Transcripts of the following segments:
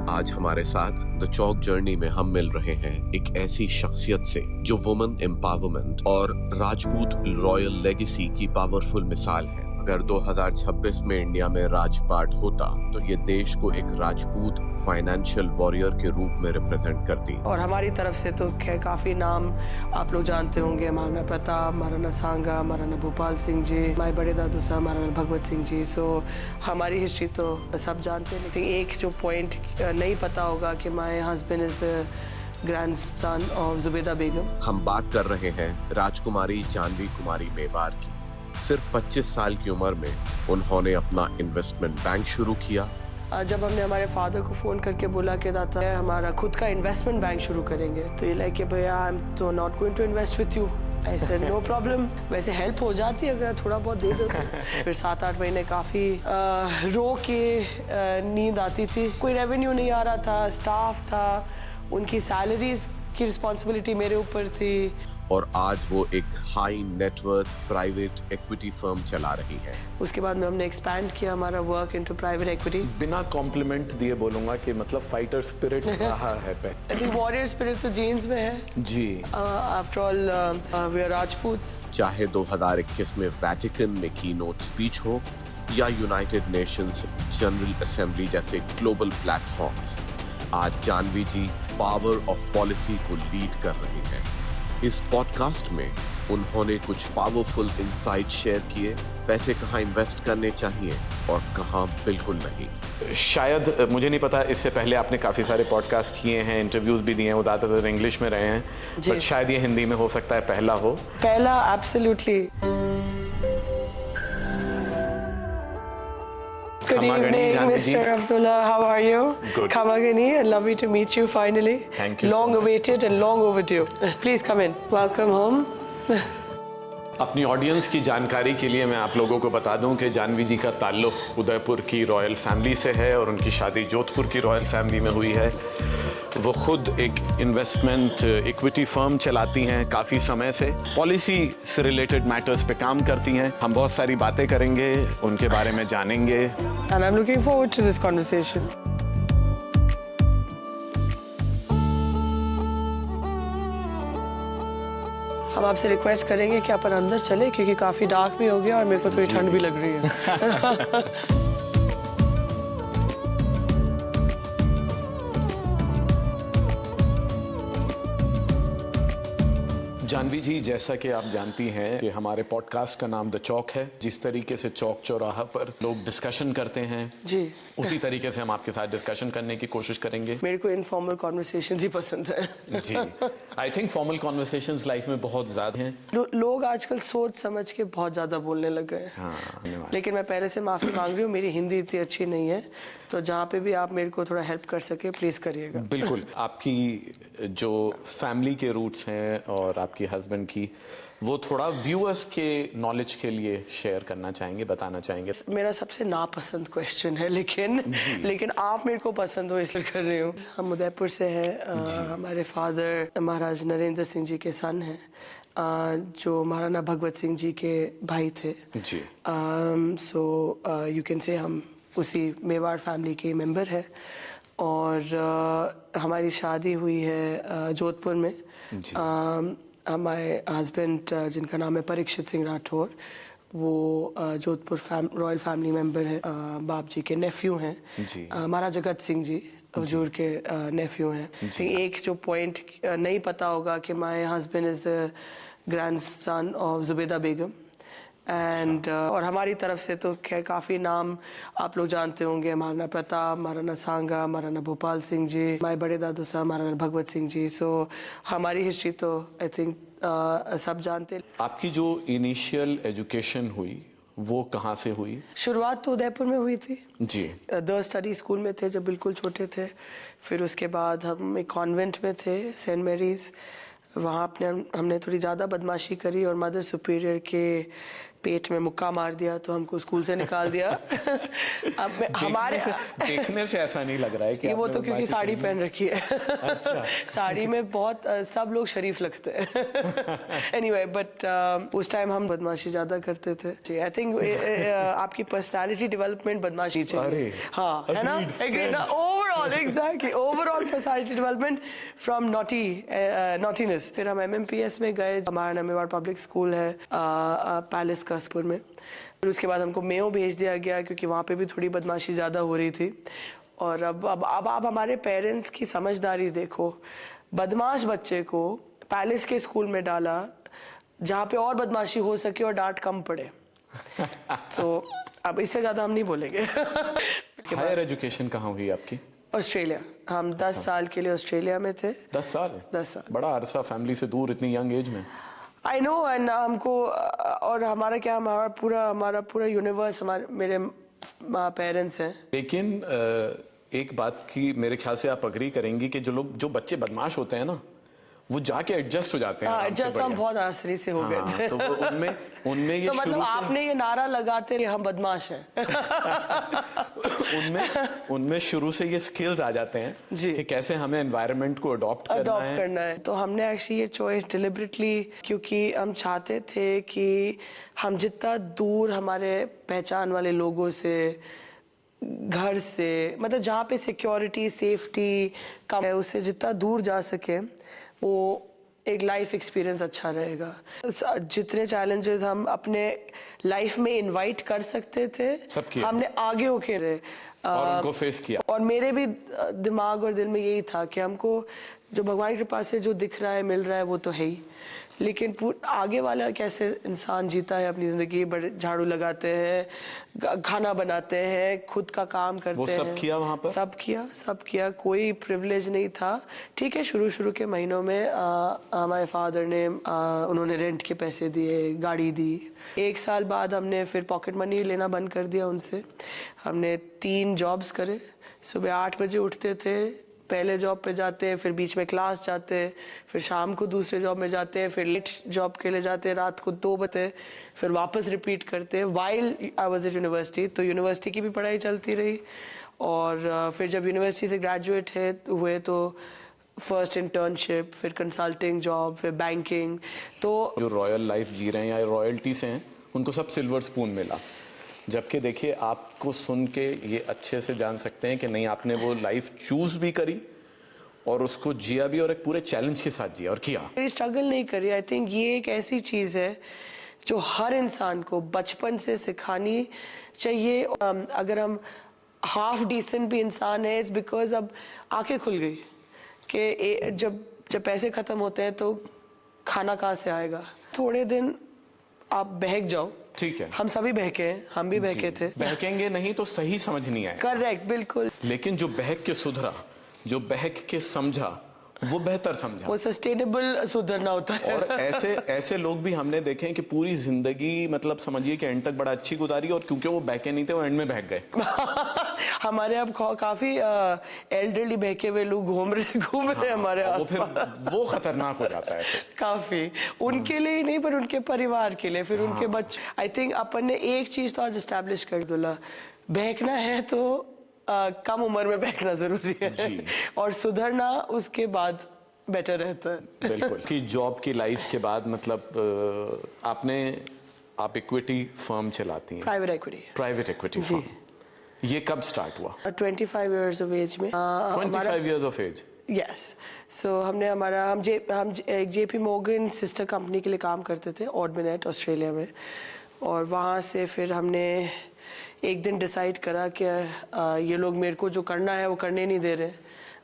आज हमारे साथ द चौक जर्नी में हम मिल रहे हैं एक ऐसी शख्सियत से जो वुमेन एम्पावरमेंट और राजपूत रॉयल लेगेसी की पावरफुल मिसाल है। अगर 2026 में इंडिया में राजपाट होता तो ये देश को एक राजपूत फाइनेंशियल वॉरियर के रूप में रिप्रेजेंट करती। और हमारी तरफ से तो खैर काफ़ी नाम आप लोग जानते होंगे, महाराणा प्रताप, महाराणा सांगा, महाराणा भोपाल सिंह जी, हमारे बड़े दादू साहब महाराणा भगवत सिंह जी। सो हमारी हिस्ट्री तो सब जानते हैं, लेकिन एक जो पॉइंट नहीं पता होगा कि my husband is the grandson of Zubaida Begum. हम बात कर रहे हैं राजकुमारी जानवी कुमारी मेवार की। सिर्फ 25 साल की उम्र में उन्होंने अपना इन्वेस्टमेंट बैंक शुरू किया। जब हमने हमारे फादर को फ़ोन करके बोला कि दादा हमारा खुद का इन्वेस्टमेंट बैंक शुरू करेंगे, तो ये लाइक भैया आई एम तो not going to invest with you. I said no problem, वैसे हेल्प हो जाती है अगर थोड़ा बहुत दे दो। फिर 7-8 महीने काफ़ी रो के नींद आती थी, कोई रेवेन्यू नहीं आ रहा था, स्टाफ था, उनकी सैलरीज की रिस्पॉन्सिबिलिटी मेरे ऊपर थी। और आज वो एक high net worth private equity firm चला रही है। उसके बाद में हमने एक्सपैंड किया हमारा वर्क इनटू प्राइवेट इक्विटी। बिना कॉम्प्लीमेंट दिए बोलूंगा कि मतलब फाइटर स्पिरिट रहा है पे। वॉरियर स्पिरिट तो जीन्स में है जी। After all we are Rajputs. चाहे 2021 में वैटिकन में कीनोट स्पीच हो या यूनाइटेड नेशंस जनरल असेंबली जैसे ग्लोबल प्लेटफॉर्म्स, आज Janvi ji power of policy को लीड कर रही हैं। इस पॉडकास्ट में उन्होंने कुछ पावरफुल इनसाइट शेयर किए, पैसे कहाँ इन्वेस्ट करने चाहिए और कहाँ बिल्कुल नहीं। शायद मुझे नहीं पता, इससे पहले आपने काफ़ी सारे पॉडकास्ट किए हैं, इंटरव्यूज भी दिए हैं, वो ज़्यादातर इंग्लिश में रहे हैं, बट शायद ये हिंदी में हो सकता है पहला हो। पहला absolutely. Good evening, Mr. Abdullah. How are you? Good. Khamagani, lovely to meet you finally. Thank you. Long awaited and long overdue. Please come in. Welcome home. अपनी ऑडियंस की जानकारी के लिए मैं आप लोगों को बता दूं कि जानवी जी का ताल्लुक़ उदयपुर की रॉयल फैमिली से है और उनकी शादी जोधपुर की रॉयल फैमिली में हुई है। वो खुद एक इन्वेस्टमेंट इक्विटी फर्म चलाती हैं काफ़ी समय से, पॉलिसी से रिलेटेड मैटर्स पे काम करती हैं। हम बहुत सारी बातें करेंगे, उनके बारे में जानेंगे। And I'm looking forward to this conversation. हम आपसे रिक्वेस्ट करेंगे कि अपन अंदर चले, क्योंकि काफ़ी डार्क भी हो गया और मेरे को थोड़ी ठंड भी लग रही है। जानवी जी, जैसा कि आप जानती हैं कि हमारे पॉडकास्ट का नाम द चौक है। जिस तरीके से चौक चौराहा पर लोग डिस्कशन करते हैं जी, उसी तरीके से हम आपके साथ डिस्कशन करने की कोशिश करेंगे। मेरे को इनफॉर्मल कॉन्वर्सेशंस ही पसंद है। जी, I think formal conversations life में बहुत ज़्यादा हैं। लोग आजकल सोच समझ के बहुत ज़्यादा बोलने लग गए हैं। हाँ, लेकिन मैं पहले से माफ़ी मांग रही हूँ, मेरी हिंदी इतनी अच्छी नहीं है, तो जहाँ पे भी आप मेरे को थोड़ा हेल्प कर सके प्लीज़ करिएगा। बिल्कुल। आपकी जो फैमिली के रूट्स हैं और आपके हस्बैंड की, वो थोड़ा व्यूअर्स के नॉलेज के लिए शेयर करना चाहेंगे, बताना चाहेंगे। मेरा सबसे नापसंद क्वेश्चन है, लेकिन आप मेरे को पसंद हो इसलिए कर रही हूँ। हम उदयपुर से हैं। हमारे फादर महाराज नरेंद्र सिंह जी के सन हैं, जो महाराणा भगवत सिंह जी के भाई थे। जी। सो यू कैन से हम उसी मेवाड़ फैमिली के मेंबर है। और हमारी शादी हुई है जोधपुर में। हमारे हस्बैंड जिनका नाम है परीक्षित सिंह राठौर, वो जोधपुर रॉयल फैमिली मेंबर है। बाप जी के नेफ्यू हैं, महाराज जगत सिंह जी हजूर के नेफ्यू हैं। एक जो पॉइंट नहीं पता होगा कि my husband is the grandson of Zubaida Begum. And और हमारी तरफ से तो खैर काफ़ी नाम आप लोग जानते होंगे, महाराणा प्रताप, महाराणा सांगा, महाराणा भोपाल सिंह जी, हमारे बड़े दादू साहब महाराणा भगवत सिंह जी। सो हमारी हिस्ट्री तो आई थिंक सब जानते। आपकी जो इनिशियल एजुकेशन हुई वो कहाँ से हुई? शुरुआत तो उदयपुर में हुई थी जी। द स्टडी स्कूल में थे जब बिल्कुल छोटे थे। फिर उसके बाद हम एक कॉन्वेंट में थे, सेंट मैरीज। वहाँ हमने थोड़ी ज़्यादा बदमाशी करी और मदर सुपीरियर के पेट में मुक्का मार दिया, तो हमको स्कूल से निकाल दिया। अब हमारे देखने से ऐसा नहीं लग रहा है कि वो तो क्योंकि साड़ी पहन रखी है। अच्छा। साड़ी में बहुत सब लोग शरीफ लगते हैं। एनीवे, बट उस टाइम हम बदमाशी ज़्यादा करते थे। आई थिंक आपकी पर्सनालिटी डेवलपमेंट बदमाशी चाहिए। अरे हाँ, है ना? Overall overall personality development from naughtiness. फिर हम MMPS में गए, हमारा नमेवाड़ पब्लिक स्कूल है पैलेस कासपुर में। फिर उसके बाद हमको मेयो भेज दिया गया क्योंकि वहाँ पे भी थोड़ी बदमाशी ज़्यादा हो रही थी। और अब हमारे पेरेंट्स की समझदारी देखो, बदमाश बच्चे को पैलेस के स्कूल में डाला जहाँ पे और बदमाशी हो सके और डांट कम पड़े। तो अब इससे ज़्यादा हम नहीं बोलेंगे। हायर एजुकेशन कहाँ हुई आपकी? ऑस्ट्रेलिया। हम 10 साल के लिए ऑस्ट्रेलिया में थे। 10 साल? 10 साल। बड़ा अरसा फैमिली से दूर इतनी यंग एज में। आई नो, एंड हमको और हमारा पूरा यूनिवर्स मेरे पेरेंट्स हैं। लेकिन एक बात की मेरे ख्याल से आप अग्री करेंगी कि जो बच्चे बदमाश होते हैं ना, वो जाके एडजस्ट हो जाते हैं। एडजस्ट हम बहुत आसानी से हो गए थे। तो उनमें ये तो मतलब आपने ये नारा लगाते हम बदमाश हैं। उनमें शुरू से ये स्किल्स आ जाते हैं कि कैसे हमें एनवायरनमेंट को अडॉप्ट करना है। तो हमने एक्चुअली ये चॉइस डिलिबरेटली, क्योंकि हम चाहते थे कि हम जितना दूर हमारे पहचान वाले लोगों से, घर से, मतलब जहाँ पे सिक्योरिटी सेफ्टी कम है, उससे जितना दूर जा सके वो एक लाइफ एक्सपीरियंस अच्छा रहेगा। जितने चैलेंजेस हम अपने लाइफ में इनवाइट कर सकते थे, हमने आगे होके रहे और उनको फेस किया। और मेरे भी दिमाग और दिल में यही था कि हमको जो भगवान की कृपा से जो दिख रहा है मिल रहा है वो तो है ही, लेकिन आगे वाला कैसे इंसान जीता है अपनी ज़िंदगी, बड़े झाड़ू लगाते हैं, खाना बनाते हैं, खुद का काम करते हैं। वो सब किया वहाँ पर? सब किया, कोई प्रिविलेज नहीं था। ठीक है, शुरू के महीनों में हमारे फादर ने उन्होंने रेंट के पैसे दिए, गाड़ी दी। 1 साल बाद हमने फिर पॉकेट मनी लेना बंद कर दिया उनसे। हमने 3 जॉब्स करे। सुबह 8 बजे उठते थे, पहले जॉब पे जाते, फिर बीच में क्लास जाते, फिर शाम को दूसरे जॉब में जाते, फिर लेट जॉब के लिए जाते, रात को 2 बजे, फिर वापस रिपीट करते while I was at university. तो यूनिवर्सिटी की भी पढ़ाई चलती रही। और फिर जब यूनिवर्सिटी से ग्रेजुएट हुए तो फर्स्ट इंटर्नशिप, फिर कंसल्टिंग जॉब, फिर बैंकिंग। तो जो रॉयल लाइफ जी रहे हैं या रॉयल्टी से हैं, उनको सब सिल्वर स्पून मिला। जबकि देखिए, आपको सुन के ये अच्छे से जान सकते हैं कि नहीं, आपने वो लाइफ चूज भी करी और उसको जिया भी, और एक पूरे चैलेंज के साथ जिया और किया। स्ट्रगल नहीं करी। आई थिंक ये एक ऐसी चीज़ है जो हर इंसान को बचपन से सिखानी चाहिए। अगर हम हाफ डिसेंट भी इंसान है, इट्स बिकॉज अब आंखें खुल गई कि जब पैसे ख़त्म होते हैं तो खाना कहाँ से आएगा। थोड़े दिन आप बहक जाओ, ठीक है, हम सभी बहके हैं, हम भी बहके थे। बहकेंगे नहीं तो सही समझ नहीं आएगा। करेक्ट, बिल्कुल। लेकिन जो बहक के सुधरा, जो बहक के समझा, वो बेहतर समझा, वो सस्टेनेबल सुधरना होता है। और ऐसे लोग भी हमने देखे हैं कि पूरी जिंदगी, मतलब समझिए कि एंड तक बड़ा अच्छी गुजारी, और क्योंकि वो बहके नहीं थे वो एंड में बहक गए। हमारे अब काफी एल्डरली बहके हुए लोग घूम रहे हमारे आसपास। वो खतरनाक हो जाता है काफी, उनके लिए ही नहीं पर उनके परिवार के लिए, फिर उनके बच्चे। आई थिंक अपन ने एक चीज तो आज एस्टैब्लिश कर दूला, बहकना है तो कम उम्र में बहकना जरूरी है, और सुधरना उसके बाद बेटर रहता है। बिल्कुल। कि जॉब की लाइफ के बाद, मतलब आप इक्विटी फर्म चलाती हैं? Private equity firm. ये कब स्टार्ट हुआ? 25 years of age में। 25 years of age? यस। सो हम JP Morgan सिस्टर कंपनी के लिए काम करते थे, ऑर्डमिनेट ऑस्ट्रेलिया में। और वहाँ से फिर हमने एक दिन डिसाइड करा कि ये लोग मेरे को जो करना है वो करने नहीं दे रहे,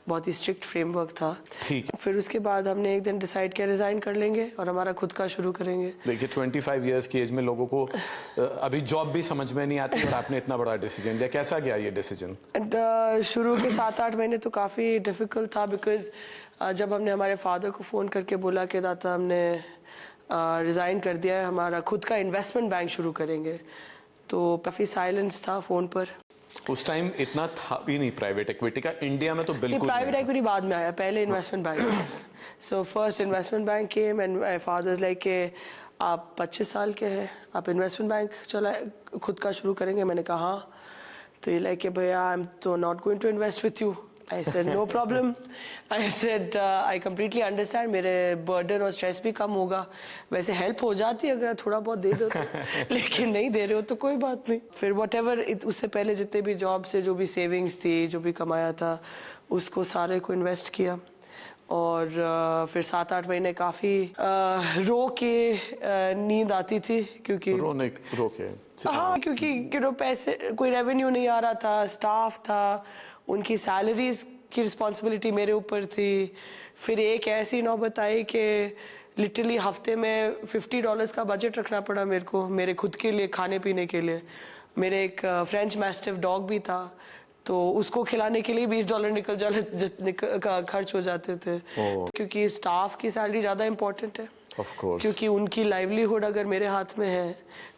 बहुत ही स्ट्रिक्ट फ्रेमवर्क था। ठीक है। फिर उसके बाद हमने एक दिन डिसाइड किया रिजाइन कर लेंगे और हमारा खुद का शुरू करेंगे। देखिए, 25 इयर्स की एज में लोगों को अभी जॉब भी समझ में नहीं आती, और आपने इतना बड़ा डिसीजन लिया। कैसा गया ये डिसीजन? शुरू के 7-8 महीने तो काफ़ी डिफिकल्ट था, बिकॉज जब हमने हमारे फादर को फ़ोन करके बोला कि दादा हमने रिज़ाइन कर दिया है, हमारा खुद का इन्वेस्टमेंट बैंक शुरू करेंगे, तो काफ़ी साइलेंस था फ़ोन पर। उस टाइम इतना था भी नहीं प्राइवेट इक्विटी का इंडिया में, तो बिल्कुल प्राइवेट इक्विटी बाद में आया, पहले investment bank. So first investment bank came and my father's like के आप 25 साल के हैं, आप इन्वेस्टमेंट बैंक खुद का शुरू करेंगे? मैंने कहा हाँ। तो ये लाइक भैया आई एम तो not going to invest with you, I said no problem. I said I completely understand. मेरे burden और stress भी कम होगा. वैसे help हो जाती है अगर थोड़ा बहुत दे दो तो, लेकिन नहीं दे रहे हो तो कोई बात नहीं. फिर whatever उससे पहले जितने भी job से जो भी savings थी, जो भी कमाया था, उसको सारे को invest किया. और फिर 7-8 महीने काफ़ी रो के नींद आती थी क्योंकि रो के हाँ, क्योंकि पैसे कोई रेवेन्यू नहीं आ रहा था, स्टाफ था, उनकी सैलरीज की रिस्पॉन्सिबिलिटी मेरे ऊपर थी. फिर एक ऐसी नौबत आई कि लिटरली हफ्ते में $50 का बजट रखना पड़ा मेरे को, मेरे खुद के लिए, खाने पीने के लिए. मेरे एक फ्रेंच मैस्टिफ डॉग भी था, तो उसको खिलाने के लिए $20 खर्च हो जाते थे. क्योंकि स्टाफ की सैलरी ज़्यादा इम्पोर्टेंट है. Of course. क्योंकि उनकी लाइवलीहुड अगर मेरे हाथ में है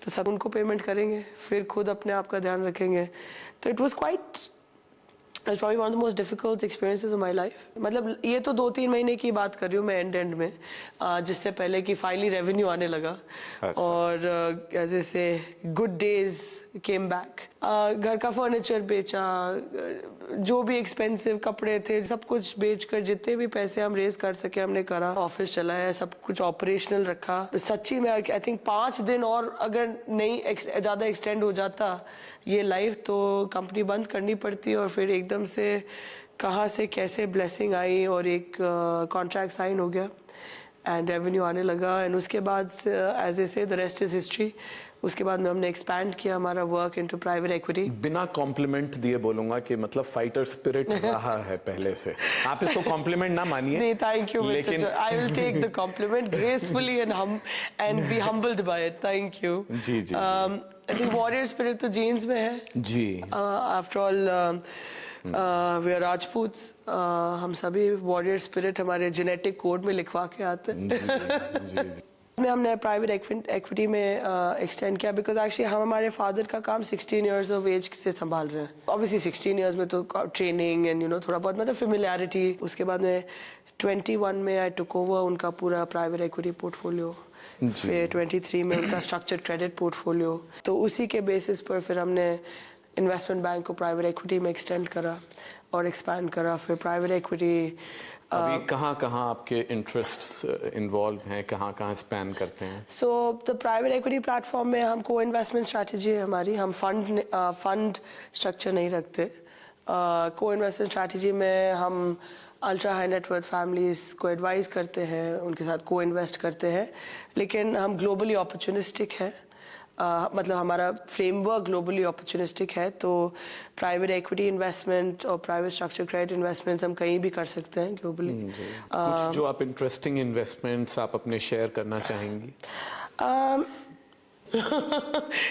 तो सब उनको पेमेंट करेंगे, फिर खुद अपने आप का ध्यान रखेंगे. तो it was It's probably one of the most difficult experiences of my life. मतलब ये तो 2-3 महीने की बात कर रही हूँ मैं एंड में, जिससे पहले कि फाइनली रेवेन्यू आने लगा. और ऐसे से गुड डेज केम बैक. घर का फर्नीचर बेचा, जो भी एक्सपेंसिव कपड़े थे सब कुछ बेचकर जितने भी पैसे हम रेज कर सके हमने करा. ऑफिस चलाया, सब कुछ ऑपरेशनल रखा. सच्ची में आई थिंक 5 दिन और अगर नहीं ज़्यादा एक्सटेंड हो जाता ये लाइफ तो कंपनी बंद करनी पड़ती. और फिर एकदम से कहाँ से कैसे ब्लेसिंग आई और एक कॉन्ट्रैक्ट साइन हो गया एंड रेवेन्यू आने लगा. एंड उसके बाद एज ए से द रेस्ट इज हिस्ट्री. उसके बाद में हमने एक्सपैंड किया हमारा वर्क इनटू प्राइवेट इक्विटी. बिना कॉम्प्लीमेंट दिए बोलूंगा कि मतलब फाइटर स्पिरिट रहा है पहले से. आप इसको कॉम्प्लीमेंट ना मानिए. नहीं, थैंक यू. लेकिन I will take the compliment gracefully and be humbled by it. Thank you. जी जी. आई थिंक वॉरियर स्पिरिट तो जीन्स में है. जी. After all we are Rajputs. हम सभी वॉरियर स्पिरिट हमारे जेनेटिक कोड में लिखवा के आते हैं. जी जी. हमने प्राइवेट इक्विटी में एक्सटेंड किया बिकॉज एक्चुअली हम हमारे फादर का काम 16 इयर्स ऑफ एज से संभाल रहे हैं. ऑब्वियसली 16 इयर्स में तो ट्रेनिंग एंड थोड़ा बहुत मतलब फेमिलियरिटी. उसके बाद में 21 में आई टुक ओवर उनका पूरा प्राइवेट इक्विटी पोर्टफोलियो. फिर 23 में उनका स्ट्रक्चर्ड क्रेडिट पोर्टफोलियो. तो उसी के बेसिस पर फिर हमने इन्वेस्टमेंट बैंक को प्राइवेट इक्विटी में एक्सटेंड करा और एक्सपैंड करा. फिर प्राइवेट इक्विटी अभी कहाँ आपके इंटरेस्ट्स इन्वॉल्व हैं, कहाँ स्पैन करते हैं? So the private equity platform में हम को इन्वेस्टमेंट स्ट्रैटेजी है हमारी. हम फंड स्ट्रक्चर नहीं रखते. को इन्वेस्टमेंट स्ट्रैटेजी में हम अल्ट्रा हाई नेटवर्थ फैमिलीज को एडवाइस करते हैं, उनके साथ को इन्वेस्ट करते हैं. लेकिन हम ग्लोबली अपॉर्चुनिस्टिक है. मतलब हमारा फ्रेमवर्क ग्लोबली अपॉर्चुनिस्टिक है. तो प्राइवेट इक्विटी इन्वेस्टमेंट और प्राइवेट स्ट्रक्चर क्रेडिट इन्वेस्टमेंट्स हम कहीं भी कर सकते हैं ग्लोबली. कुछ जो आप इंटरेस्टिंग इन्वेस्टमेंट्स आप अपने शेयर करना चाहेंगी?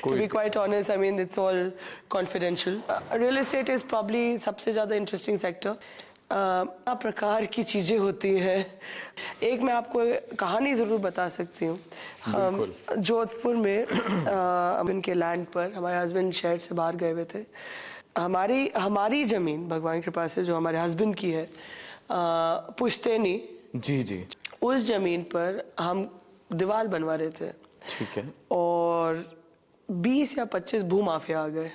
To be quite honest, I mean it's all confidential. Real estate is probably सबसे ज़्यादा इंटरेस्टिंग सेक्टर. प्रकार की चीज़ें होती हैं. एक मैं आपको कहानी ज़रूर बता सकती हूँ. हम जोधपुर में इनके लैंड पर हमारे हस्बैंड शहर से बाहर गए हुए थे. हमारी ज़मीन भगवान की कृपा से जो हमारे हस्बैंड की है पुश्तैनी. जी जी. उस ज़मीन पर हम दीवार बनवा रहे थे. ठीक है. और 20 या 25 भूमाफिया आ गए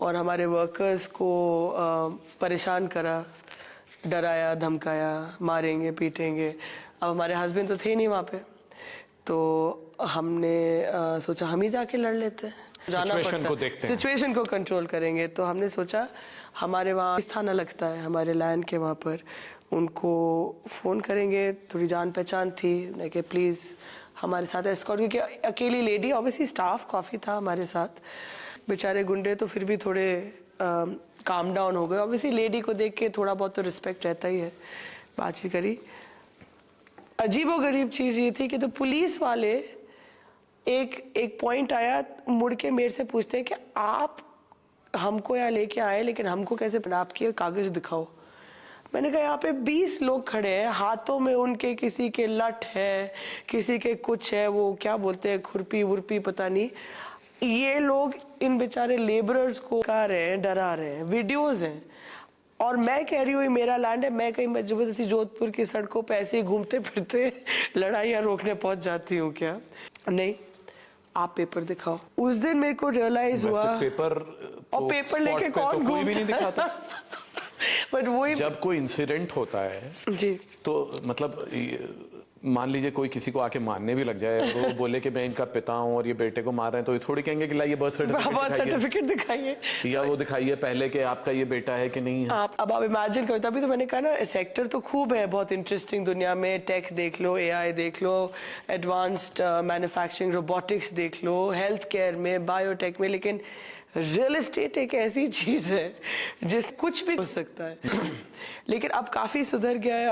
और हमारे वर्कर्स को परेशान करा, डराया, धमकाया, मारेंगे, पीटेंगे. अब हमारे हस्बैंड तो थे नहीं वहाँ पे, तो हमने सोचा हम ही जाके लड़ लेते हैं. सिचुएशन को देखते हैं, सिचुएशन को कंट्रोल करेंगे. तो हमने सोचा हमारे वहाँ थाना लगता है हमारे लैंड के वहाँ पर, उनको फ़ोन करेंगे. थोड़ी जान पहचान थी, मैं कि प्लीज़ हमारे साथ एस्कॉर्ट, क्योंकि अकेली लेडी, ऑब्वियसली स्टाफ काफ़ी था हमारे साथ. बेचारे गुंडे तो फिर भी थोड़े काम डाउन हो गए. ऑब्वियसली लेडी को देख के थोड़ा बहुत तो रिस्पेक्ट रहता ही है. बातचीत करी. अजीबोगरीब चीज़ ये थी कि तो पुलिस वाले एक पॉइंट आया, मुड़ के मेरे से पूछते हैं कि आप हमको यहाँ लेके आए लेकिन हमको कैसे, आपके कागज दिखाओ. मैंने कहा यहाँ पे 20 लोग खड़े हैं, हाथों में उनके किसी के लठ है, किसी के कुछ है, वो क्या बोलते हैं खुरपी वुरपी पता नहीं. ये लोग इन बेचारे लेबरर्स को कर रहे हैं, डरा रहे हैं. वीडियोस हैं. और मैं कह रही हूँ मेरा लैंड है, मैं कहीं जबरदस्ती जोधपुर की सड़कों पे ऐसे ही घूमते फिरते लड़ाइयाँ रोकने पहुंच जाती हूँ क्या? नहीं, आप पेपर दिखाओ. उस दिन मेरे को रियलाइज हुआ पेपर और पेपर लेके कौन कोई भी नहीं दिखाता. बट वही जब कोई इंसिडेंट होता है जी तो मतलब मान लीजिए कोई किसी को आके मारने भी लग जाए और वो बोले कि मैं इनका पिता हूँ और ये बेटे को मार रहे हैं, तो ये थोड़ी कहेंगे कि लाइए बर्थ सर्टिफिकेट दिखाइए या वो दिखाइए पहले कि आपका ये बेटा है कि नहीं है। आप अब आप इमेजिन करो, तभी तो मैंने कहा ना सेक्टर तो खूब है, बहुत इंटरेस्टिंग दुनिया में, टेक देख लो, एआई देख लो, एडवांस्ड मैन्युफैक्चरिंग रोबोटिक्स देख लो, हेल्थ केयर में, बायोटेक में, लेकिन रियल एस्टेट एक ऐसी चीज है जिस कुछ भी हो सकता है। लेकिन अब काफी सुधर गया है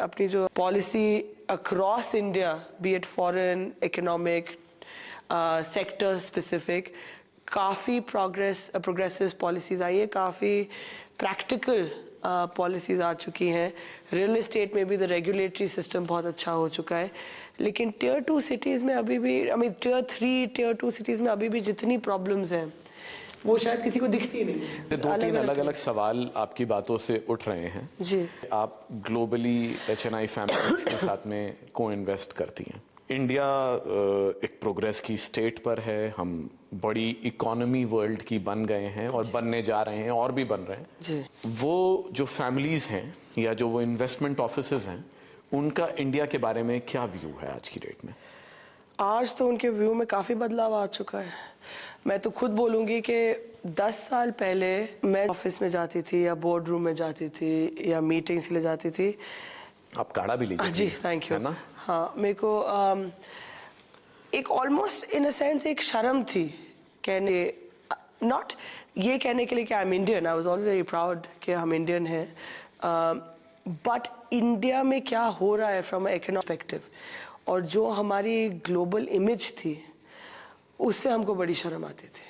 अपनी जो policy across India, B it foreign, economic, sector specific, काफ़ी प्रोग्रेसिव पॉलिसीज़ आई है, काफ़ी प्रैक्टिकल पॉलिसीज़ आ चुकी हैं। रियल एस्टेट में भी द रेगुलेटरी सिस्टम बहुत अच्छा हो चुका है, लेकिन टियर 2 सिटीज़ में अभी भी, टियर 3, टियर 2 सिटीज़ में अभी भी जितनी प्रॉब्लम्स हैं वो शायद किसी को दिखती नहीं। दो तीन अलग अलग सवाल आपकी बातों से उठ रहे हैं जी। आप ग्लोबली HNI फैमिलीज के साथ में को इन्वेस्ट करती हैं। इंडिया एक प्रोग्रेस की स्टेट पर है, हम बड़ी इकोनॉमी वर्ल्ड की बन गए हैं और बनने जा रहे हैं और भी बन रहे हैं जी। वो जो फैमिलीज हैं या जो वो इन्वेस्टमेंट ऑफिसेज हैं, उनका इंडिया के बारे में क्या व्यू है आज की डेट में? आज तो उनके व्यू में काफ़ी बदलाव आ चुका है। मैं तो खुद बोलूँगी कि 10 साल पहले मैं ऑफिस में जाती थी या बोर्ड रूम में जाती थी या मीटिंग्स के लिए जाती थी। आप काढ़ा भी लीजिए। जी थैंक यू। है ना? हाँ, मेरे को एक ऑलमोस्ट इन अ सेंस एक शर्म थी कहने, नॉट ये कहने के लिए कि I am Indian, I was always very proud कि हम इंडियन हैं, बट इंडिया में क्या हो रहा है फ्रॉम इकोनॉमिक पर्सपेक्टिव और जो हमारी ग्लोबल इमेज थी उससे हमको बड़ी शर्म आती थी,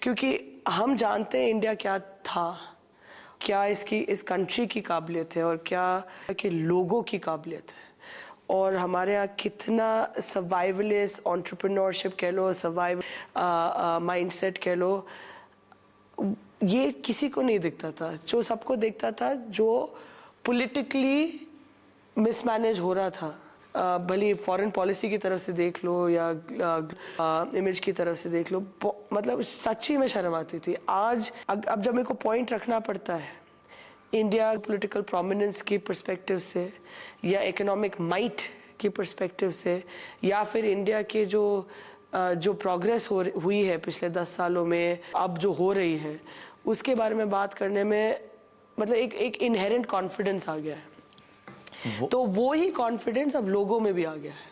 क्योंकि हम जानते हैं इंडिया क्या था, क्या इस कंट्री की काबिलियत है और क्या के लोगों की काबिलियत है, और हमारे यहाँ कितना सर्वाइवलिस्ट एंटरप्रेन्योरशिप कह लो, सर्वाइव माइंडसेट कह लो, ये किसी को नहीं दिखता था। जो सबको दिखता था जो पॉलिटिकली मिसमैनेज हो रहा था, भले फॉरेन पॉलिसी की तरफ से देख लो या इमेज की तरफ से देख लो, मतलब सच्ची में शर्म आती थी। आज अब जब मेरे को पॉइंट रखना पड़ता है इंडिया पॉलिटिकल प्रोमिनेंस की पर्सपेक्टिव से या इकोनॉमिक माइट की पर्सपेक्टिव से, या फिर इंडिया के जो प्रोग्रेस हुई है पिछले 10 सालों में, अब जो हो रही है, उसके बारे में बात करने में मतलब एक इनहेरेंट कॉन्फिडेंस आ गया है। तो वो ही कॉन्फिडेंस अब लोगों में भी आ गया है।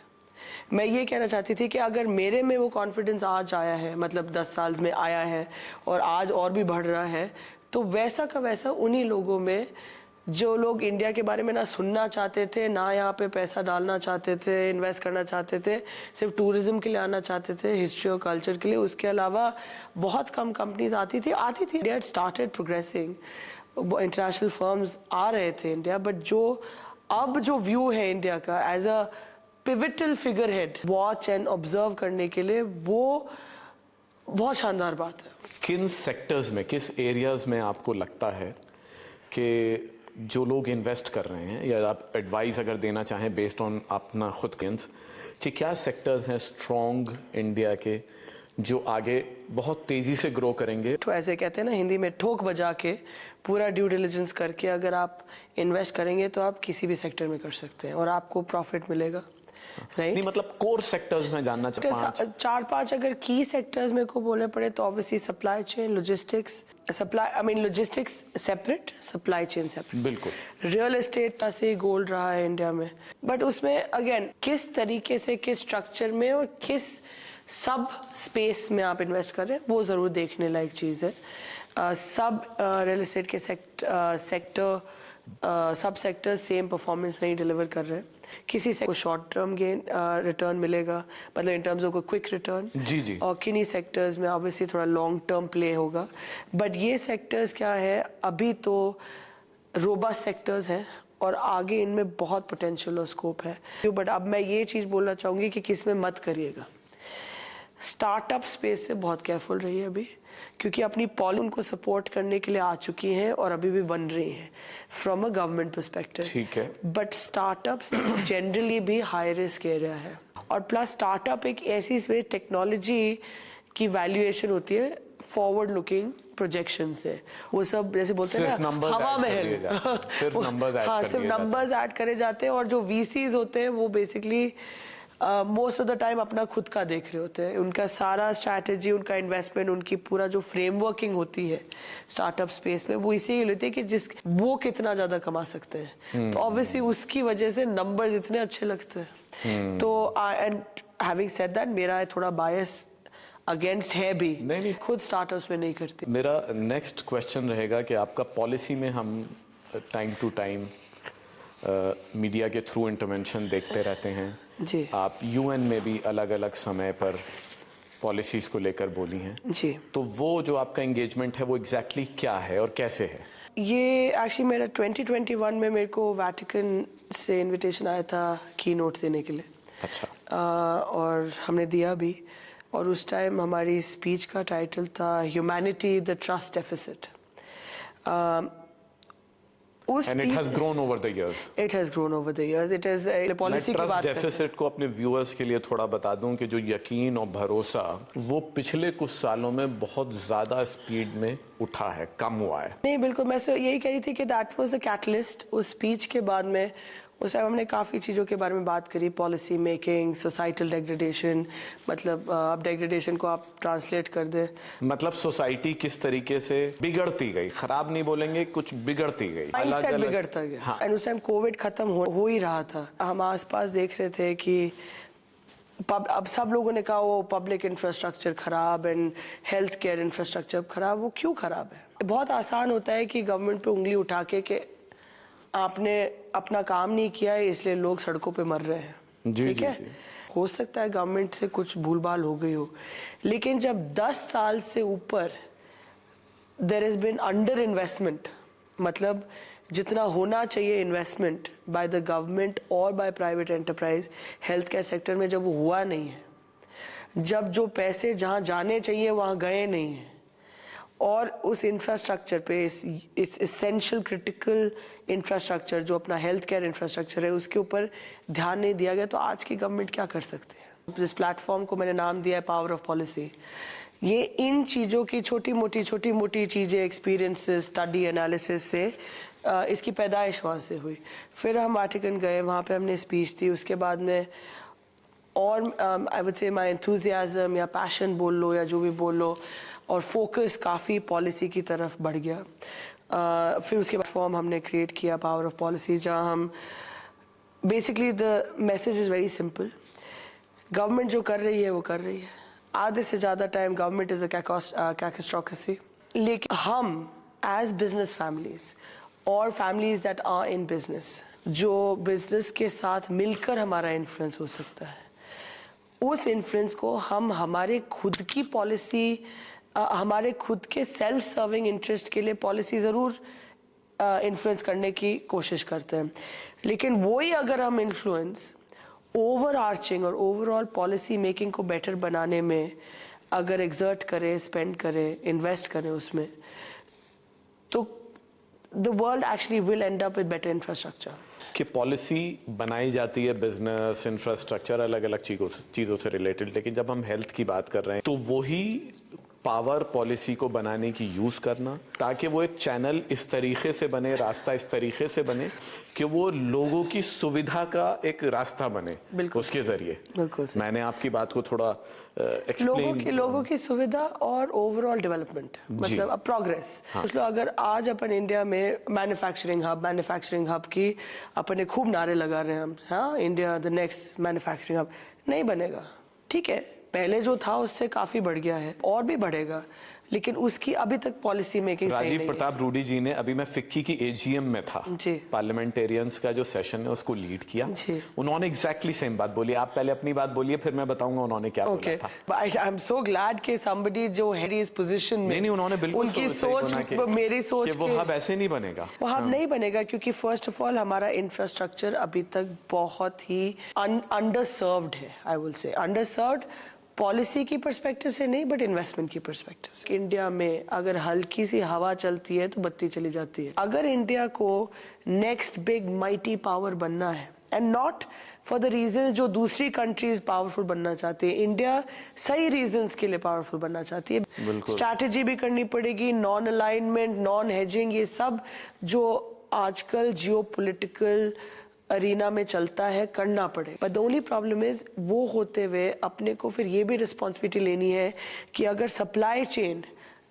मैं ये कहना चाहती थी कि अगर मेरे में वो कॉन्फिडेंस आज आया है, मतलब 10 साल में आया है और आज और भी बढ़ रहा है, तो वैसा का वैसा उन्हीं लोगों में जो लोग इंडिया के बारे में ना सुनना चाहते थे, ना यहाँ पे पैसा डालना चाहते थे, इन्वेस्ट करना चाहते थे, सिर्फ टूरिज्म के लिए आना चाहते थे, हिस्ट्री और कल्चर के लिए, उसके अलावा बहुत कम कंपनीज आती थी। India had started progressing, international firms आ रहे थे इंडिया, बट अब जो व्यू है इंडिया का as a pivotal figure head watch and observe करने के लिए, वो बहुत शानदार बात है। किन सेक्टर्स में, किस एरियाज में आपको लगता है कि जो लोग इन्वेस्ट कर रहे हैं, या आप एडवाइस अगर देना चाहें बेस्ड ऑन अपना खुद कि क्या सेक्टर्स हैं स्ट्रॉन्ग इंडिया के जो आगे बहुत तेजी से ग्रो करेंगे? तो ऐसे कहते हैं ना हिंदी में, ठोक बजा के पूरा ड्यू डिलिजेंस करके अगर आप इन्वेस्ट करेंगे तो आप किसी भी सेक्टर में कर सकते हैं और आपको प्रॉफिट मिलेगा। राइट? नहीं, मतलब कोर सेक्टर्स में जानना चाहता हूं। 4-5 अगर की सेक्टर्स में को बोलने पड़े तो obviously supply chain, logistics, logistics separate, supply chain separate. बिल्कुल। रियल एस्टेट का से गोल्ड रहा है इंडिया में, बट उसमें अगेन किस तरीके से, किस स्ट्रक्चर में और किस सब स्पेस में आप इन्वेस्ट कर रहे हैं, वो ज़रूर देखने लायक चीज़ है। सब रियल एस्टेट के सेक्टर सब सेक्टर सेम परफॉर्मेंस नहीं डिलीवर कर रहे हैं। किसी से को शॉर्ट टर्म गेन रिटर्न मिलेगा, मतलब in terms of quick return, जी। और किन्हीं सेक्टर्स में ऑब्वियसली थोड़ा लॉन्ग टर्म प्ले होगा। बट ये सेक्टर्स क्या है, अभी तो रोबस्ट सेक्टर्स हैं और आगे इनमें बहुत पोटेंशियल और स्कोप है। बट अब मैं ये चीज़ बोलना चाहूँगी कि किस में मत करिएगा। स्टार्टअप स्पेस से बहुत केयरफुल रही है अभी, क्योंकि अपनी पॉलिसी उनको सपोर्ट करने के लिए आ चुकी हैं और अभी भी बन रही हैं फ्रॉम अ गवर्नमेंट पर्सपेक्टिव। ठीक है। बट स्टार्टअप्स जनरली भी हाई रिस्क एरिया है, और प्लस स्टार्टअप एक ऐसी स्पेस, टेक्नोलॉजी की वैल्यूएशन होती है फॉरवर्ड लुकिंग प्रोजेक्शन है। वो सब जैसे बोलते हैं सिर्फ ना numbers हवा add कर महल, दिए जाते हैं। सिर्फ numbers add हाँ कर सिर्फ दिए जाते हैं। नंबर्स ऐड करे जाते हैं। और जो वीसीज होते हैं वो basically most of the time अपना खुद का देख रहे होते हैं। उनका सारा स्ट्रैटेजी, उनका इन्वेस्टमेंट, उनकी पूरा जो फ्रेमवर्किंग होती है स्टार्टअप स्पेस में, वो इसी लेते हैं कि वो कितना ज्यादा कमा सकते हैं। तो ऑब्वियसली उसकी वजह से नंबर्स इतने अच्छे लगते हैं। तो एंड हैविंग सेड दैट, मेरा थोड़ा बायस अगेंस्ट है भी, नहीं। खुद स्टार्टअप्स में नहीं करती। मेरा नेक्स्ट क्वेश्चन रहेगा कि आपका पॉलिसी में हम टाइम टू टाइम मीडिया के थ्रू इंटरवेंशन देखते रहते हैं जी। आप यूएन में भी अलग अलग समय पर पॉलिसीज को लेकर बोली हैं जी। तो वो जो आपका एंगेजमेंट है वो एग्जैक्टली क्या है और कैसे है? ये एक्चुअली मेरा 2021 में मेरे को वेटिकन से इनविटेशन आया था की नोट देने के लिए। अच्छा। और हमने दिया भी। और उस टाइम हमारी स्पीच का टाइटल था humanity the trust deficit. And it has grown over the years. It has grown over the years. It is policy की बात करते हैं। डेफिसिट को अपने व्यूअर्स के लिए थोड़ा बता दूं कि जो यकीन और भरोसा वो पिछले कुछ सालों में बहुत ज्यादा स्पीड में उठा है, कम हुआ है। नहीं बिल्कुल, मैं यही कह रही थी कि दैट वाज द कैटलिस्ट। उस स्पीच के बाद में उस टाइम हमने काफ़ी चीज़ों के बारे में बात करी, पॉलिसी मेकिंग, सोसाइटल डेग्रेडेशन। मतलब अब डेग्रेडेशन को आप ट्रांसलेट कर दे, मतलब सोसाइटी किस तरीके से बिगड़ती गई, खराब नहीं बोलेंगे, कुछ बिगड़ती गई, माइंडसेट बिगड़ता गया। हाँ। एंड उस टाइम कोविड खत्म हो ही रहा था। हम आसपास देख रहे थे कि अब सब लोगों ने कहा वो पब्लिक इंफ्रास्ट्रक्चर खराब एंड हेल्थ केयर इंफ्रास्ट्रक्चर खराब। वो क्यों खराब है? बहुत आसान होता है कि गवर्नमेंट पे उंगली उठा के आपने अपना काम नहीं किया है इसलिए लोग सड़कों पे मर रहे हैं। ठीक है, हो सकता है गवर्नमेंट से कुछ भूलभाल हो गई हो, लेकिन जब 10 साल से ऊपर there has been under investment, मतलब जितना होना चाहिए इन्वेस्टमेंट बाय द गवर्नमेंट और by private enterprise health care sector में, जब वो हुआ नहीं है, जब जो पैसे जहाँ जाने चाहिए वहाँ गए नहीं हैं, और उस इंफ्रास्ट्रक्चर पे, इस एसेंशियल क्रिटिकल इंफ्रास्ट्रक्चर जो अपना हेल्थ केयर इंफ्रास्ट्रक्चर है उसके ऊपर ध्यान नहीं दिया गया, तो आज की गवर्नमेंट क्या कर सकते हैं? जिस प्लेटफॉर्म को मैंने नाम दिया है पावर ऑफ पॉलिसी, ये इन चीज़ों की छोटी मोटी चीज़ें, एक्सपीरियंसेस, स्टडी, एनालिसिस से इसकी पैदाइश वहाँ से हुई। फिर हम वाटिकन गए, वहाँ पे हमने स्पीच दी। उसके बाद में और I would say my enthusiasm या पैशन बोल लो या जो भी बोल लो, और फोकस काफ़ी पॉलिसी की तरफ बढ़ गया। फिर उसके बाद फॉर्म हमने क्रिएट किया पावर ऑफ पॉलिसी, जहाँ हम basically the message is very simple. Government जो कर रही है वो कर रही है, आधे से ज़्यादा time government is a catastrophe, लेकिन हम एज बिजनेस फैमिलीज और families that are in business, जो बिजनेस के साथ मिलकर हमारा इन्फ्लुएंस हो सकता है, उस इन्फ्लुएंस को हम हमारे खुद की पॉलिसी, हमारे खुद के सेल्फ सर्विंग इंटरेस्ट के लिए पॉलिसी ज़रूर इन्फ्लुएंस करने की कोशिश करते हैं, लेकिन वही अगर हम इन्फ्लुएंस ओवर आर्चिंग और ओवरऑल पॉलिसी मेकिंग को बेटर बनाने में अगर एग्जर्ट करें, स्पेंड करें, इन्वेस्ट करें उसमें, तो the world actually will and up with better infrastructure. कि पॉलिसी बनाई जाती है बिजनेस, इंफ्रास्ट्रक्चर, अलग अलग चीज़ों से रिलेटेड, लेकिन जब हम हेल्थ की बात कर रहे हैं तो वही पावर पॉलिसी को बनाने की यूज़ करना, ताकि वो एक चैनल इस तरीके से बने, रास्ता इस तरीके से बने कि वो लोगों की सुविधा का एक रास्ता बने उसके जरिए। बिल्कुल मैंने आपकी बात को थोड़ा एक्सप्लेन, लोगों की सुविधा और ओवरऑल डेवलपमेंट, मतलब अब प्रोग्रेस। मतलब अगर आज अपन इंडिया में मैन्युफैक्चरिंग हब की अपने खूब नारे लगा रहे हैं हम, हाँ India the next manufacturing hub, नहीं बनेगा। ठीक है, पहले जो था उससे काफी बढ़ गया है और भी बढ़ेगा, लेकिन उसकी अभी तक पॉलिसी मेकिंग सही नहीं है। राजीव प्रताप रूडी जी ने, अभी मैं फिक्की की एजीएम में था, पार्लियामेंटेरियंस का जो सेशन है उसको लीड किया, उन्होंने एग्जैक्टली सेम बात बोली। आप पहले अपनी बात बोलिए, फिर मैं बताऊंगा उन्होंने क्या बोला था। आई एम सो ग्लैड कि somebody जो है इस पोजीशन में, नहीं उन्होंने बिल्कुल उनकी सोच मेरी सोच कि वो हब ऐसे नहीं बनेगा, वो हब नहीं बनेगा, क्योंकि फर्स्ट ऑफ ऑल हमारा इंफ्रास्ट्रक्चर अभी तक बहुत ही अंडरसर्व्ड है। I will say underserved policy की पर्सपेक्टिव से नहीं, बट इन्वेस्टमेंट की पर्सपेक्टिव से। इंडिया में अगर हल्की सी हवा चलती है तो बत्ती चली जाती है। अगर इंडिया को नेक्स्ट बिग माइटी पावर बनना है, and not for the reason जो दूसरी कंट्रीज पावरफुल बनना चाहती है। इंडिया सही रीजंस के लिए पावरफुल बनना चाहती है। स्ट्रैटेजी भी करनी पड़ेगी, नॉन अलाइनमेंट, नॉन हेजिंग, ये सब जो आजकल जियोपॉलिटिकल अरीना में चलता है करना पड़े। But the only problem is वो होते हुए अपने को फिर ये भी रिस्पॉन्सिबिलिटी लेनी है कि अगर सप्लाई चेन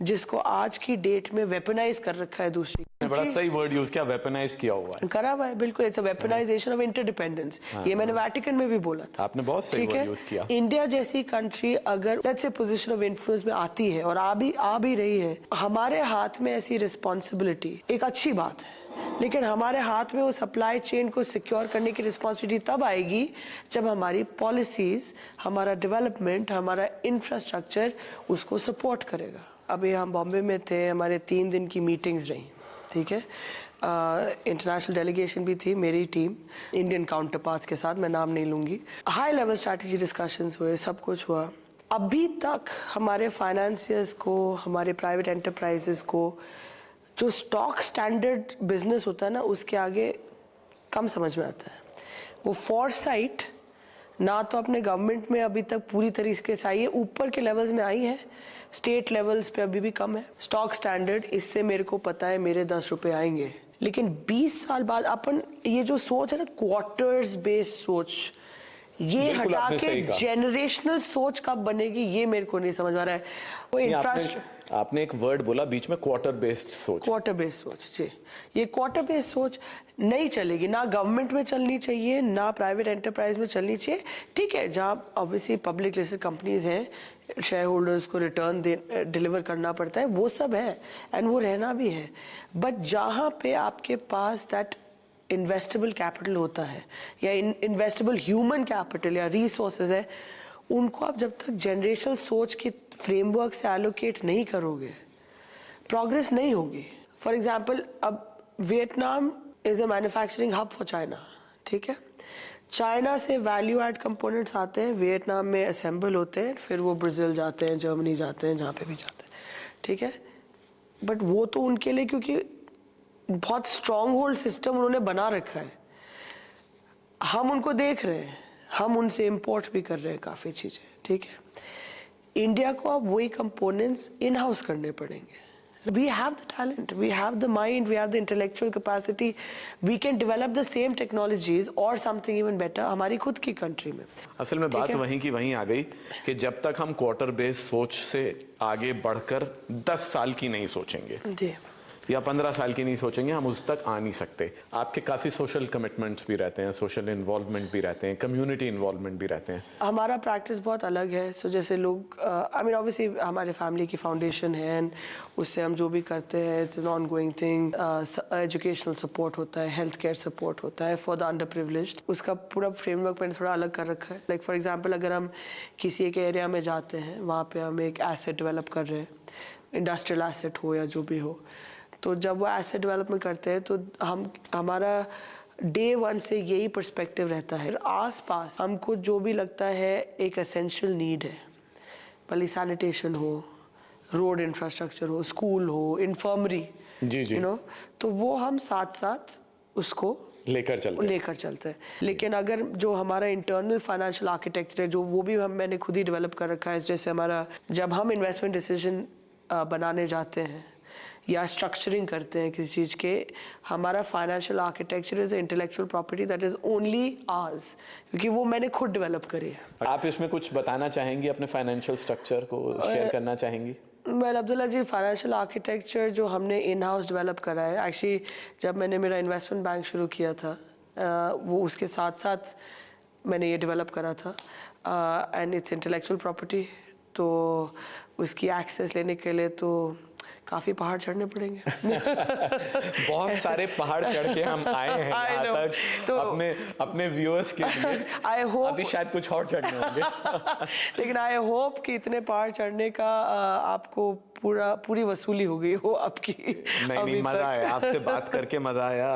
जिसको आज की डेट में वेपनाइज कर रखा है दूसरी, बड़ा सही वर्ड यूज किया, वेपनाइज किया हुआ है, करा हुआ है, बिल्कुल it's a weaponisation of interdependence. ये मैंने वेटिकन में भी बोला था। आपने बहुत सही वर्ड यूज किया। इंडिया जैसी कंट्री अगर let's say position of influence में आती है और आ भी रही है, हमारे हाथ में ऐसी रिस्पॉन्सिबिलिटी एक अच्छी बात है, लेकिन हमारे हाथ में वो सप्लाई चेन को सिक्योर करने की रिस्पॉन्सिबिलिटी तब आएगी जब हमारी पॉलिसीज, हमारा डेवलपमेंट, हमारा इंफ्रास्ट्रक्चर उसको सपोर्ट करेगा। अभी हम बॉम्बे में थे, हमारे 3 दिन की मीटिंग्स रही, ठीक है। इंटरनेशनल डेलीगेशन भी थी, मेरी टीम इंडियन काउंटर पार्ट्स के साथ, मैं नाम नहीं लूँगी। हाई लेवल स्ट्रैटेजी डिस्कशंस हुए, सब कुछ हुआ। अभी तक हमारे फाइनेंसियर्स को, हमारे प्राइवेट एंटरप्राइजेस को जो स्टॉक स्टैंडर्ड बिजनेस होता है ना, उसके आगे कम समझ में आता है। वो फॉरसाइट ना तो अपने गवर्नमेंट में अभी तक पूरी तरीके से आई है, ऊपर के लेवल्स में आई है, स्टेट लेवल्स पे अभी भी कम है। स्टॉक स्टैंडर्ड, इससे मेरे को पता है मेरे 10 रुपए आएंगे, लेकिन 20 साल बाद अपन ये जो सोच है ना, क्वार्टर्स बेस्ड सोच, ये हटा के जेनरेशनल सोच कब बनेगी, ये मेरे को नहीं समझ आ रहा है। वो इंफ्रास्ट्रक्चर, आपने एक वर्ड बोला बीच में, क्वार्टर बेस्ड सोच। क्वार्टर बेस्ड सोच जी, ये क्वार्टर बेस्ड सोच नहीं चलेगी, ना गवर्नमेंट में चलनी चाहिए, ना प्राइवेट एंटरप्राइज में चलनी चाहिए। ठीक है, जहाँ ऑब्वियसली पब्लिक लिस्टेड कंपनीज हैं, शेयर होल्डर्स को रिटर्न डिलीवर करना पड़ता है, वो सब है एंड वो रहना भी है। बट जहाँ पे आपके पास दैट इन्वेस्टेबल कैपिटल होता है या इन्वेस्टेबल ह्यूमन कैपिटल या रिसोर्सेज है, उनको आप जब तक जनरेशनल सोच के फ्रेमवर्क से एलोकेट नहीं करोगे, प्रोग्रेस नहीं होगी। फॉर एग्जाम्पल, अब Vietnam is a manufacturing hub for China, ठीक है। चाइना से वैल्यू एड कंपोनेंट्स आते हैं, वियतनाम में असेंबल होते हैं, फिर वो ब्राज़ील जाते हैं, जर्मनी जाते हैं, जहाँ पे भी जाते हैं, ठीक है। बट वो तो उनके लिए, क्योंकि बहुत स्ट्रॉन्ग होल्ड सिस्टम उन्होंने बना रखा है, हम उनको देख रहे हैं, हम उनसे इंपोर्ट भी कर रहे हैं काफ़ी चीज़ें, ठीक है। इंडिया को अब वही कंपोनेंट्स इन हाउस करने पड़ेंगे। We have the talent, we have the mind, we have the intellectual capacity, we can develop the same technologies or something even better हमारी खुद की कंट्री में। असल में बात वहीं की वहीं आ गई कि जब तक हम क्वार्टर बेस्ड सोच से आगे बढ़कर 10 साल की नहीं सोचेंगे जी, या 15 साल की नहीं सोचेंगे, हम उस तक आ नहीं सकते। आपके काफ़ी सोशल कमिटमेंट्स भी रहते हैं, सोशल इन्वॉल्वमेंट भी रहते हैं, कम्युनिटी इन्वॉल्वमेंट भी रहते हैं। हमारा प्रैक्टिस बहुत अलग है। सो जैसे लोग, आई मीन ऑब्वियसली हमारे फैमिली की फाउंडेशन है एंड उससे हम जो भी करते हैं it's an on going thing. Educational support होता है, हेल्थ केयर सपोर्ट होता है फॉर द अंडर प्रिविलेज्ड, उसका पूरा फ्रेमवर्क मैंने थोड़ा अलग कर रखा है। लाइक फॉर एग्जाम्पल, अगर हम किसी एक एरिया में जाते हैं, वहाँ पर हम एक एसेट डेवलप कर रहे हैं, इंडस्ट्रियल एसेट हो या जो भी हो, तो जब वो एसेट डेवलपमेंट करते हैं तो हमारा डे 1 से यही पर्सपेक्टिव रहता है। आसपास हमको जो भी लगता है एक एसेंशियल नीड है, भले सैनिटेशन हो, रोड इंफ्रास्ट्रक्चर हो, स्कूल हो, इन्फर्मरी, जी जी, यू नो, तो वो हम साथ साथ उसको लेकर चलते हैं। लेकिन अगर जो हमारा इंटरनल फाइनेंशियल आर्किटेक्चर है, जो वो भी मैंने खुद ही डेवलप कर रखा है, जैसे हमारा जब हम इन्वेस्टमेंट डिसीजन बनाने जाते हैं या स्ट्रक्चरिंग करते हैं किसी चीज़ के, हमारा financial architecture is intellectual property that is only hours, क्योंकि वो मैंने खुद डेवलप करी है। आप इसमें कुछ बताना चाहेंगी, अपने फाइनेंशियल स्ट्रक्चर को शेयर करना चाहेंगी? वेल अब्दुल्ला जी, फाइनेंशियल आर्किटेक्चर जो हमने इन हाउस डेवलप करा है, एक्चुअली जब मैंने मेरा इन्वेस्टमेंट बैंक शुरू किया था, वो उसके साथ साथ मैंने ये डेवलप करा था एंड इट्स इंटेलेक्चुअल प्रॉपर्टी। तो उसकी एक्सेस लेने के लिए तो काफी पहाड़ चढ़ने पड़ेंगे। बहुत सारे पहाड़ चढ़ के हम आए हैं यहाँ तक, तो अपने व्यूअर्स के लिए। आई होप अभी शायद कुछ और चढ़ने होंगे। लेकिन आई होप कि इतने पहाड़ चढ़ने का आपको पूरी वसूली हो गई हो आपकी। नहीं, मजा आया आपसे बात करके, मजा आया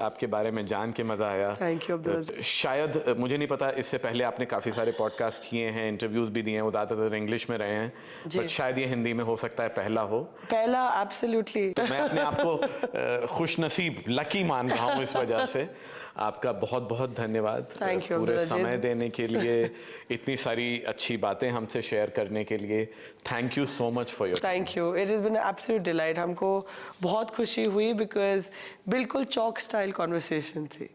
आपके बारे में जान के, मजा आया। Thank you Abdullah. शायद मुझे नहीं पता, इससे पहले आपने काफ़ी सारे पॉडकास्ट किए हैं, इंटरव्यूज भी दिए हैं, वो ज़्यादातर इंग्लिश में रहे हैं, बट शायद ये हिंदी में हो सकता है पहला, एब्सोल्युटली। तो मैं अपने आप को खुश नसीब, लकी मान रहा हूँ इस वजह से। आपका बहुत बहुत धन्यवाद Thank you, पूरे Abdulaziz. समय देने के लिए, इतनी सारी अच्छी बातें हमसे शेयर करने के लिए। Thank you so much for your thank you, it is been absolute delight. हमको बहुत खुशी हुई बिकॉज बिल्कुल चौक स्टाइल कॉन्वर्सेशन थी।